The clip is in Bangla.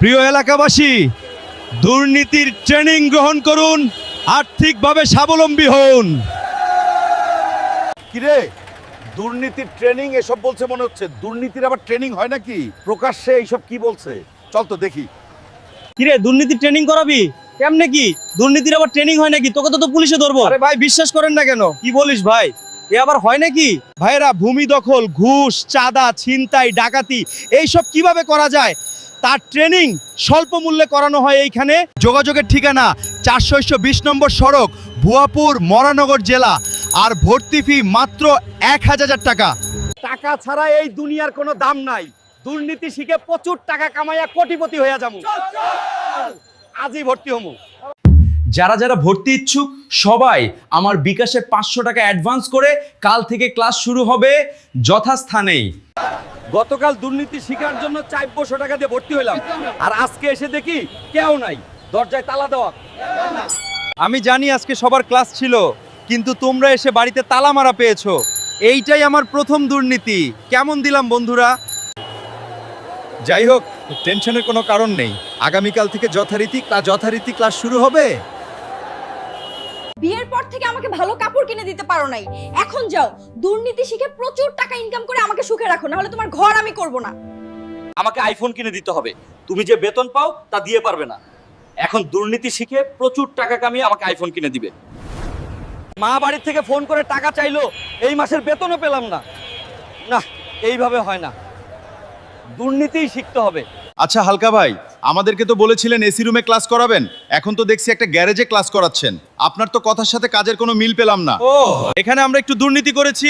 প্রিয় এলাকাবাসী, দুর্নীতির ট্রেনিং গ্রহণ করুন, আর্থিকভাবে স্বাবলম্বী হন। কিরে, দুর্নীতির ট্রেনিং এসব বলছে মনে হচ্ছে। দুর্নীতির আবার ট্রেনিং হয় নাকি? প্রকাশ্যে এইসব কি বলছে? চল তো দেখি। কিরে, দুর্নীতির ট্রেনিং করাবি? কেমনে কি দুর্নীতির আবার ট্রেনিং হয় নাকি? তোকে তো পুলিশে ধরবো। আরে ভাই, বিশ্বাস করেন না কেন? কি বলিস ভাই, এ আবার হয় নাকি? ভাইরা, ভূমি দখল, ঘুষ, চাঁদা, ছিনতাই, ডাকাতি এইসব কিভাবে করা যায় তার ট্রেনিং স্বল্প মূল্যে করানো হয় এইখানে। যোগাযোগের ঠিকানা 420 নম্বর সড়ক, ভুয়াপুর, মরানগর জেলা। আর ভর্তি ফি মাত্র 1000 টাকা। টাকা ছাড়া এই দুনিয়ার কোনো দাম নাই। দুর্নীতি শিখে প্রচুর টাকা কামাইয়া কোটিপতি হইয়া যাবো। আজই ভর্তি হমু। যারা যারা ভর্তি ইচ্ছুক সবাই আমার বিকাশে 500 টাকা অ্যাডভান্স করে কাল থেকে ক্লাস শুরু হবে যথাস্থানেই। গতকাল দুর্নীতি শিখার জন্য 400 টাকা দিয়ে ভর্তি হইলাম, আর আজকে এসে দেখি কেউ নাই, দরজায় তালা দেওয়া। আমি জানি আজকে সবার ক্লাস ছিল, কিন্তু তোমরা এসে বাড়িতে তালা মারা পেয়েছো। এইটাই আমার প্রথম দুর্নীতি। কেমন দিলাম বন্ধুরা? যাই হোক, টেনশনের কোনো কারণ নেই। আগামীকাল থেকে যথারীতি ক্লাস শুরু হবে। বিয়ের পর থেকে আমাকে ভালো কাপড় কিনে দিতে পারো নাই, এখন যাও দুর্নীতি শিখে প্রচুর টাকা ইনকাম করে আমাকে সুখে রাখো, না হলে তোমার ঘর আমি করব না। আমাকে আইফোন কিনে দিতে হবে, তুমি যে বেতন পাও তা দিয়ে পারবে না। এখন দুর্নীতি শিখে প্রচুর টাকা কামিয়ে আমাকে আইফোন কিনে দিবে। মা বাড়ির থেকে ফোন করে টাকা চাইলো, এই মাসের বেতনও পেলাম না। না, এইভাবে হয় না, দুর্নীতিই শিখতে হবে। আচ্ছা হালকা ভাই, আমাদেরকে তো বলেছিলেন এসি রুমে ক্লাস করাবেন, এখন তো দেখছি একটা গ্যারেজে ক্লাস করাচ্ছেন। আপনার তো কথার সাথে কাজের কোনো মিল পেলাম না। ও, এখানে আমরা একটু দুর্নীতি করেছি,